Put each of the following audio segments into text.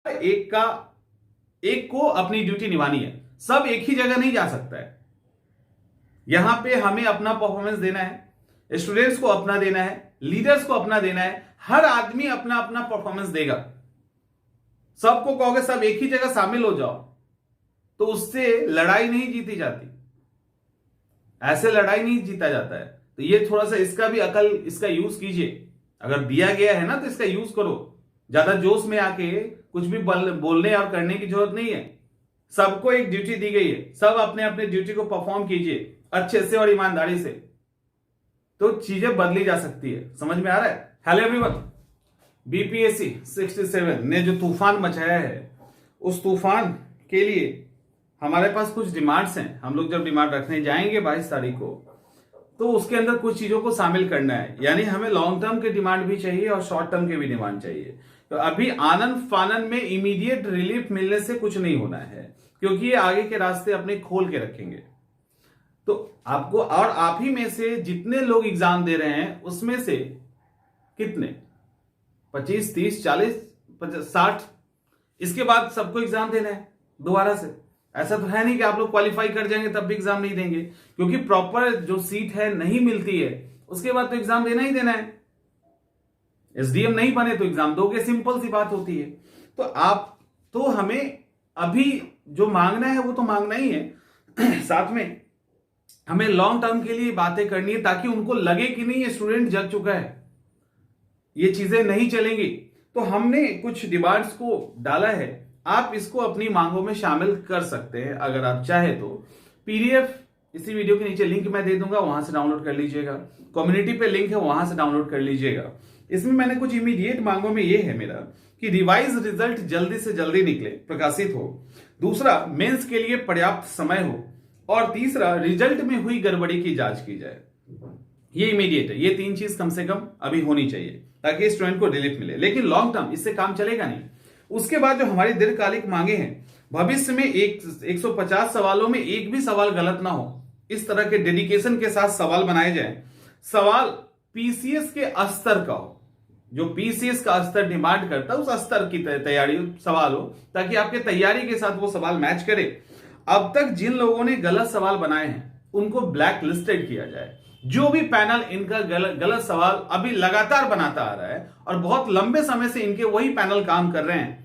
एक को अपनी ड्यूटी निभानी है। सब एक ही जगह नहीं जा सकता है। यहां पे हमें अपना परफॉर्मेंस देना है, स्टूडेंट्स को अपना देना है, लीडर्स को अपना देना है। हर आदमी अपना अपना परफॉर्मेंस देगा। सबको कहोगे सब एक ही जगह शामिल हो जाओ, तो उससे लड़ाई नहीं जीती जाती। ऐसे लड़ाई नहीं जीता जाता है। तो ये थोड़ा सा इसका भी अकल, इसका यूज कीजिए। अगर दिया गया है ना तो इसका यूज करो। ज्यादा जोश में आके कुछ भी बोलने और करने की जरूरत नहीं है। सबको एक ड्यूटी दी गई है, सब अपने अपने ड्यूटी को परफॉर्म कीजिए अच्छे से और ईमानदारी से, तो चीजें बदली जा सकती है। समझ में आ रहा है? हेलो एवरीवन, बीपीएससी 67 ने जो तूफान मचाया है, उस तूफान के लिए हमारे पास कुछ डिमांड्स हैं। हम लोग जब डिमांड रखने जाएंगे 22 तारीख को, तो उसके अंदर कुछ चीजों को शामिल करना है। यानी हमें लॉन्ग टर्म के डिमांड भी चाहिए और शॉर्ट टर्म के भी डिमांड चाहिए। तो अभी आनंद फानन में इमीडिएट रिलीफ मिलने से कुछ नहीं होना है, क्योंकि ये आगे के रास्ते अपने खोल के रखेंगे। तो आपको, और आप ही में से जितने लोग एग्जाम दे रहे हैं उसमें से कितने 25, 30, 40, 60, इसके बाद सबको एग्जाम देना है दोबारा से। ऐसा तो है नहीं कि आप लोग क्वालिफाई कर जाएंगे तब भी एग्जाम नहीं देंगे, क्योंकि प्रॉपर जो सीट है नहीं मिलती है, उसके बाद तो एग्जाम देना ही देना है। एसडीएम नहीं बने तो एग्जाम दोगे, सिंपल सी बात होती है। तो आप, तो हमें अभी जो मांगना है वो तो मांगना ही है, साथ में हमें लॉन्ग टर्म के लिए बातें करनी है, ताकि उनको लगे कि नहीं ये स्टूडेंट जग चुका है, ये चीजें नहीं चलेंगी। तो हमने कुछ डिमांड्स को डाला है, आप इसको अपनी मांगों में शामिल कर सकते हैं अगर आप चाहे तो। पीडीएफ इसी वीडियो के नीचे लिंक मैं दे दूंगा, वहां से डाउनलोड कर लीजिएगा। कम्युनिटी पे लिंक है, वहां से डाउनलोड कर लीजिएगा। इसमें मैंने कुछ इमीडिएट मांगों में ये है मेरा कि रिवाइज रिजल्ट जल्दी से जल्दी निकले, प्रकाशित हो। दूसरा, मेंस के लिए पर्याप्त समय हो। और तीसरा, रिजल्ट में हुई गड़बड़ी की जांच की जाए। ये इमीडिएट है। ये 3 चीज कम से कम अभी होनी चाहिए, ताकि स्टूडेंट को रिलीफ मिले। लेकिन लॉन्ग टर्म इससे काम चलेगा नहीं। उसके बाद जो हमारी दीर्घकालिक मांगे हैं, भविष्य में 150 सवालों में एक भी सवाल गलत ना हो, इस तरह के डेडिकेशन के साथ सवाल बनाए जाए। सवाल पीसीएस के स्तर का हो, जो पीसीएस का स्तर डिमांड करता है उस स्तर की तैयारी सवाल हो, ताकि आपके तैयारी के साथ वो सवाल मैच करे। अब तक जिन लोगों ने गलत सवाल बनाए हैं उनको ब्लैक लिस्टेड किया जाए। जो भी पैनल इनका गलत सवाल अभी लगातार बनाता आ रहा है, और बहुत लंबे समय से इनके वही पैनल काम कर रहे हैं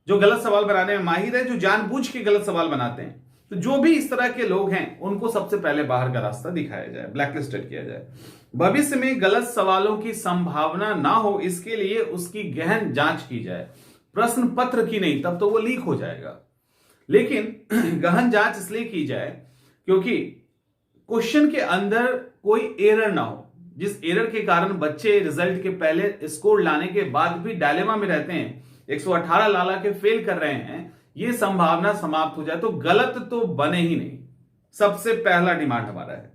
जो गलत सवाल बनाने में माहिर है, जो जानबूझ के गलत सवाल बनाते हैं, तो जो भी इस तरह के लोग हैं उनको सबसे पहले बाहर का रास्ता दिखाया जाए, ब्लैकलिस्टेड किया जाए। भविष्य में गलत सवालों की संभावना ना हो, इसके लिए उसकी गहन जांच की जाए। प्रश्न पत्र की नहीं, तब तो वो लीक हो जाएगा। लेकिन गहन जांच इसलिए की जाए क्योंकि क्वेश्चन के अंदर कोई एरर ना हो, जिस एरर के कारण बच्चे रिजल्ट के पहले स्कोर लाने के बाद भी डायलेमा में रहते हैं, 118 ला के फेल कर रहे हैं, ये संभावना समाप्त हो जाए। तो गलत तो बने ही नहीं, सबसे पहला डिमांड हमारा है।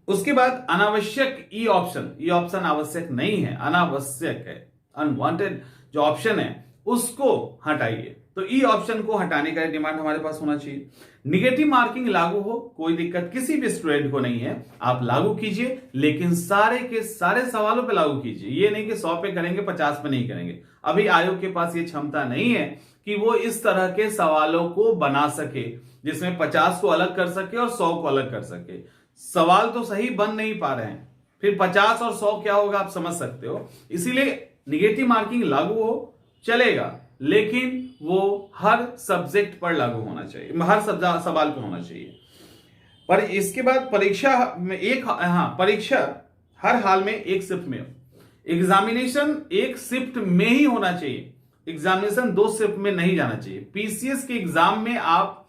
उसके बाद अनावश्यक ई ऑप्शन आवश्यक नहीं है, अनावश्यक है। अनवांटेड जो ऑप्शन है उसको हटाइए। तो ई ऑप्शन को हटाने का डिमांड हमारे पास होना चाहिए। निगेटिव मार्किंग लागू हो, कोई दिक्कत किसी भी स्टूडेंट को नहीं है, आप लागू कीजिए, लेकिन सारे के सारे सवालों पे लागू कीजिए। ये नहीं कि 100 पे करेंगे 50 पे नहीं करेंगे। अभी आयोग के पास ये क्षमता नहीं है कि वो इस तरह के सवालों को बना सके जिसमें 50 को अलग कर सके और 100 को अलग कर सके। सवाल तो सही बन नहीं पा रहे हैं, फिर 50 और 100 क्या होगा आप समझ सकते हो। इसीलिए निगेटिव मार्किंग लागू हो चलेगा, लेकिन वो हर सब्जेक्ट पर लागू होना चाहिए, हर सवाल पर होना चाहिए। पर इसके बाद परीक्षा में परीक्षा हर हाल में एक शिफ्ट में हो। एग्जामिनेशन एक शिफ्ट में ही होना चाहिए, एग्जामिनेशन 2 शिफ्ट में नहीं जाना चाहिए। पीसीएस के एग्जाम में आप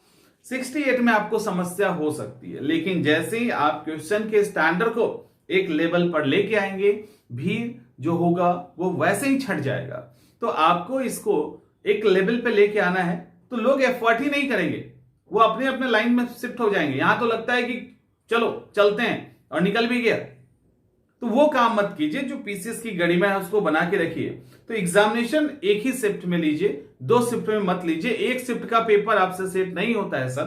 68 में आपको समस्या हो सकती है, लेकिन जैसे ही आप क्वेश्चन के स्टैंडर्ड को एक लेवल पर लेके आएंगे, भीड़ जो होगा वो वैसे ही छट जाएगा। तो आपको इसको एक लेवल पे लेके आना है, तो लोग एफर्ट ही नहीं करेंगे, वो अपने अपने लाइन में शिफ्ट हो जाएंगे। यहां तो लगता है कि चलो चलते हैं और निकल भी गया, तो वो काम मत कीजिए। जो पीसीएस की गरिमा है उसको बना के रखिए। तो एग्जामिनेशन एक ही शिफ्ट में लीजिए, 2 शिफ्ट में मत लीजिए। एक शिफ्ट का पेपर आपसे सेट नहीं होता है सर,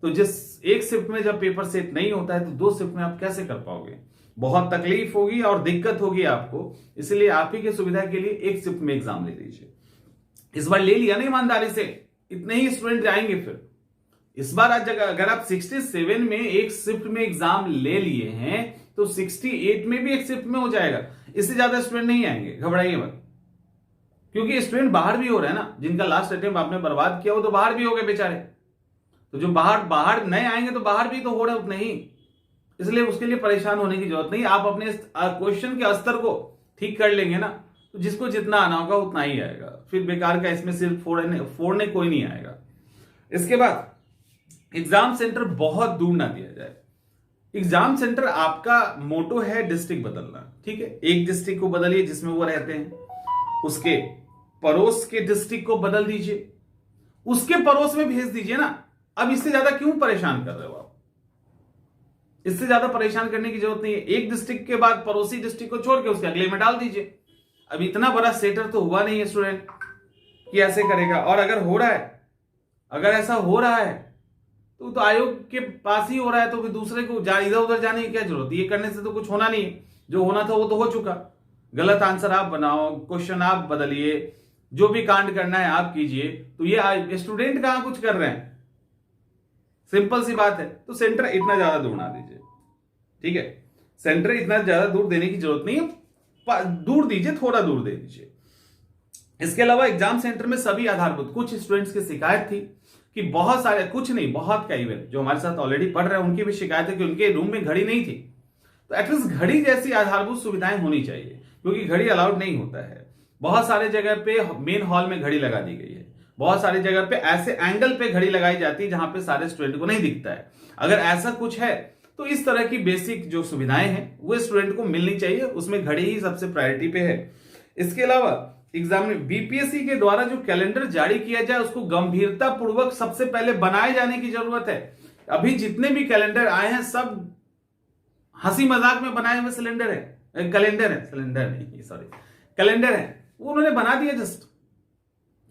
तो जिस एक शिफ्ट में जब पेपर सेट नहीं होता है तो 2 शिफ्ट में आप कैसे कर पाओगे? बहुत तकलीफ होगी और दिक्कत होगी आपको। इसलिए आप ही की सुविधा के लिए एक शिफ्ट में एग्जाम ले लीजिए। इस बार ले लिया ना ईमानदारी से, इतने ही स्टूडेंट जाएंगे। फिर इस बार आज अगर आप 67 में एक शिफ्ट में एग्जाम ले लिए हैं तो 68 में भी एक शिफ्ट में हो जाएगा। इससे ज्यादा स्टूडेंट नहीं आएंगे, घबराइए मत, क्योंकि स्टूडेंट बाहर भी हो रहे हैं ना, जिनका लास्ट अटेम्प्ट आपने बर्बाद किया वो तो बाहर भी हो गए बेचारे। तो जो बाहर नए आएंगे तो बाहर भी तो हो रहे उतने ही, इसलिए उसके लिए परेशान होने की जरूरत नहीं। आप अपने क्वेश्चन के स्तर को ठीक कर लेंगे ना, तो जिसको जितना आना होगा उतना ही आएगा। फिर बेकार का इसमें सिर्फ फोड़ने कोई नहीं आएगा। इसके बाद एग्जाम सेंटर बहुत दूर ना दिया जाए। एग्जाम सेंटर आपका मोटो है डिस्ट्रिक्ट बदलना, ठीक है, एक डिस्ट्रिक्ट को बदलिए जिसमें वो रहते हैं, उसके पड़ोस के डिस्ट्रिक्ट को बदल दीजिए, उसके पड़ोस में भेज दीजिए ना। अब इससे ज्यादा क्यों परेशान कर रहे हो आप? इससे ज्यादा परेशान करने की जरूरत नहीं है। एक डिस्ट्रिक्ट के बाद पड़ोसी डिस्ट्रिक्ट को छोड़ के उसके अगले में डाल दीजिए। अब इतना बड़ा सेटर तो हुआ नहीं है स्टूडेंट कि ऐसे करेगा। और अगर हो रहा है, अगर ऐसा हो रहा है तो आयोग के पास ही हो रहा है, तो फिर दूसरे को इधर उधर जाने की क्या जरूरत है? ये करने से तो कुछ होना नहीं है, जो होना था वो तो हो चुका। गलत आंसर आप बनाओ, क्वेश्चन आप बदलिए, जो भी कांड करना है आप कीजिए, तो ये स्टूडेंट कहां कुछ कर रहे हैं? सिंपल सी बात है। तो सेंटर इतना ज्यादा दूर ना दीजिए, ठीक है, सेंटर इतना ज्यादा दूर देने की जरूरत नहीं है, दूर दीजिए, थोड़ा दूर दे दीजिए। इसके अलावा एग्जाम सेंटर में सभी आधारभूत, कुछ स्टूडेंट्स की शिकायत थी कि बहुत सारे, कुछ नहीं बहुत कई बार जो हमारे साथ ऑलरेडी पढ़ रहे हैं उनकी भी शिकायत है कि उनके रूम में घड़ी नहीं थी। तो एटलीस्ट घड़ी जैसी आधारभूत सुविधाएं होनी चाहिए, क्योंकि घड़ी अलाउड नहीं होता है। बहुत सारे जगह पे मेन हॉल में घड़ी लगा दी गई है, बहुत सारी जगह पे ऐसे एंगल पे घड़ी लगाई जाती है जहां पे सारे स्टूडेंट को नहीं दिखता है। अगर ऐसा कुछ है तो इस तरह की बेसिक जो सुविधाएं हैं वो स्टूडेंट को मिलनी चाहिए, उसमें घड़ी ही सबसे प्रायोरिटी पे है। इसके अलावा एग्जाम में बीपीएससी के द्वारा जो कैलेंडर जारी किया जाए उसको गंभीरता पूर्वक सबसे पहले बनाए जाने की जरूरत है। अभी जितने भी कैलेंडर आए हैं सब हंसी मजाक में बनाए हुए कैलेंडर है, वो उन्होंने बना दिया, जस्ट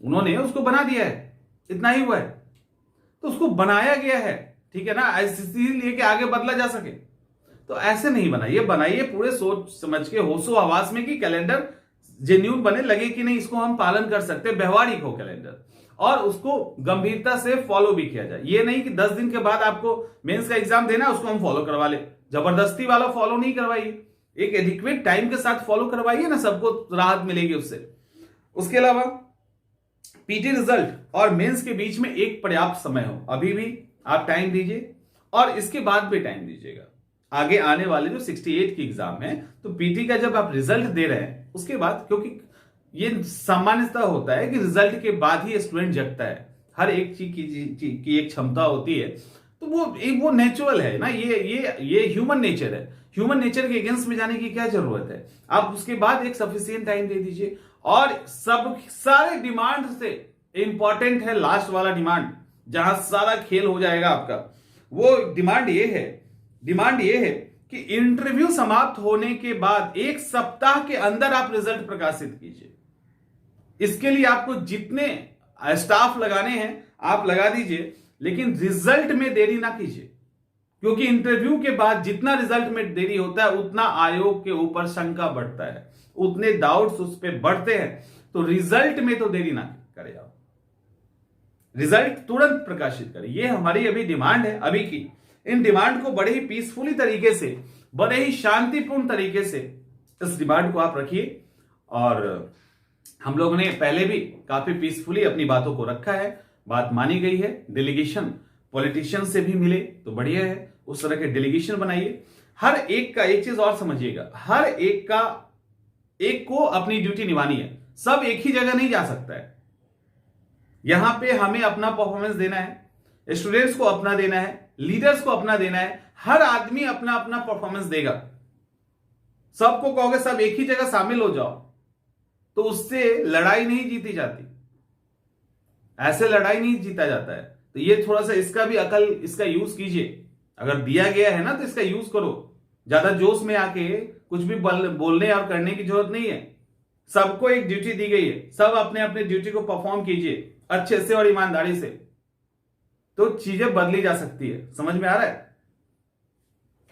उन्होंने उसको बना दिया है, इतना ही हुआ है। तो उसको बनाया गया है, ठीक है ना, इसीलिए कि आगे बदला जा सके। तो ऐसे नहीं बनाइए, बनाइए पूरे सोच समझ के, होशो हवास में कि कैलेंडर जेन्यून बने, लगे कि नहीं इसको हम पालन कर सकते हैं, व्यवहारिक हो कैलेंडर, और उसको गंभीरता से फॉलो भी किया जाए। ये नहीं कि 10 दिन के बाद आपको मेंस का एग्जाम देना है उसको हम फॉलो करवा ले, जबरदस्ती वाला फॉलो नहीं करवाइए, एक एडिक्वेट टाइम के साथ फॉलो करवाइए ना, सबको राहत मिलेगी उससे। उसके अलावा पीटी रिजल्ट और मेंस के बीच में एक पर्याप्त समय हो, अभी भी आप टाइम दीजिए और इसके बाद भी टाइम दीजिएगा। आगे आने वाले जो 68 की एग्जाम है, तो पीटी का जब आप रिजल्ट दे रहे हैं उसके बाद, क्योंकि ये सामान्यतः होता है कि रिजल्ट के बाद ही स्टूडेंट जगता है, हर एक चीज की एक क्षमता होती है, तो वो नेचुरल है ना, ये ह्यूमन नेचर है। ह्यूमन नेचर के अगेंस्ट में जाने की क्या जरूरत है? आप उसके बाद एक सफिशिएंट टाइम दे दीजिए। और सब सारे डिमांड से इंपॉर्टेंट है लास्ट वाला डिमांड, जहां सारा खेल हो जाएगा आपका। वो डिमांड ये है कि इंटरव्यू समाप्त होने के बाद 1 सप्ताह के अंदर आप रिजल्ट प्रकाशित कीजिए। इसके लिए आपको जितने स्टाफ लगाने हैं आप लगा दीजिए, लेकिन रिजल्ट में देरी ना कीजिए, क्योंकि इंटरव्यू के बाद जितना रिजल्ट में देरी होता है उतना आयोग के ऊपर शंका बढ़ता है, उतने डाउट्स उस पर बढ़ते हैं। तो रिजल्ट में तो देरी ना करें आप, रिजल्ट तुरंत प्रकाशित करें। ये हमारी अभी डिमांड है अभी की। इन डिमांड को बड़े ही पीसफुली तरीके से, बड़े ही शांतिपूर्ण तरीके से इस डिमांड को आप रखिए। और हम लोगों ने पहले भी काफी पीसफुली अपनी बातों को रखा है, बात मानी गई है। डेलीगेशन पॉलिटिशियन से भी मिले तो बढ़िया है, उस तरह के डेलीगेशन बनाइए। हर एक का एक चीज और समझिएगा, हर एक को अपनी ड्यूटी निभानी है, सब एक ही जगह नहीं जा सकता है। यहां पे हमें अपना परफॉर्मेंस देना है, स्टूडेंट्स को अपना देना है, लीडर्स को अपना देना है, हर आदमी अपना अपना परफॉर्मेंस देगा। सबको कहोगे सब एक ही जगह शामिल हो जाओ, तो उससे लड़ाई नहीं जीती जाती, ऐसे लड़ाई नहीं जीता जाता है। तो ये थोड़ा सा इसका भी अकल, इसका यूज कीजिए। अगर दिया गया है ना तो इसका यूज करो, ज्यादा जोश में आके कुछ भी बोलने और करने की जरूरत नहीं है। सबको एक ड्यूटी दी गई है, सब अपने अपने ड्यूटी को परफॉर्म कीजिए अच्छे से और ईमानदारी से, तो चीजें बदली जा सकती है। समझ में आ रहा है?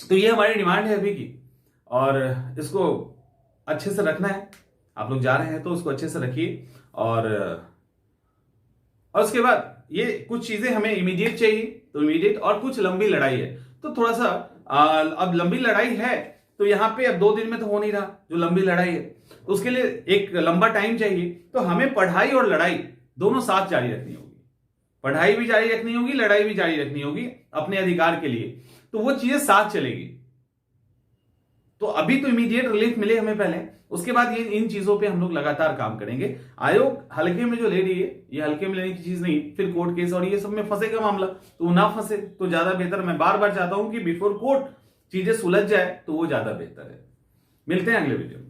तो ये हमारी डिमांड है अभी की, और इसको अच्छे से रखना है। आप लोग जा रहे हैं तो उसको अच्छे से रखिए। और और उसके बाद ये कुछ चीजें हमें इमीडिएट चाहिए, तो इमीडिएट, और कुछ लंबी लड़ाई है तो थोड़ा सा अब लंबी लड़ाई है तो यहां पे अब 2 दिन में तो हो नहीं रहा जो लंबी लड़ाई है, तो उसके लिए एक लंबा टाइम चाहिए। तो हमें पढ़ाई और लड़ाई दोनों साथ जारी रखनी होगी, पढ़ाई भी जारी रखनी होगी, लड़ाई भी जारी रखनी होगी अपने अधिकार के लिए, तो वो चीजें साथ चलेगी। तो अभी तो इमीडिएट रिलीफ मिले हमें पहले, उसके बाद ये इन चीजों पे हम लोग लगातार काम करेंगे। आयोग हल्के में जो ले रही है ये हल्के में लेने की चीज नहीं, फिर कोर्ट केस और ये सब में फंसेगा मामला, तो ना फंसे तो ज्यादा बेहतर। मैं बार बार चाहता हूं कि बिफोर कोर्ट चीजें सुलझ जाए तो वो ज्यादा बेहतर है। मिलते हैं अगले वीडियो में।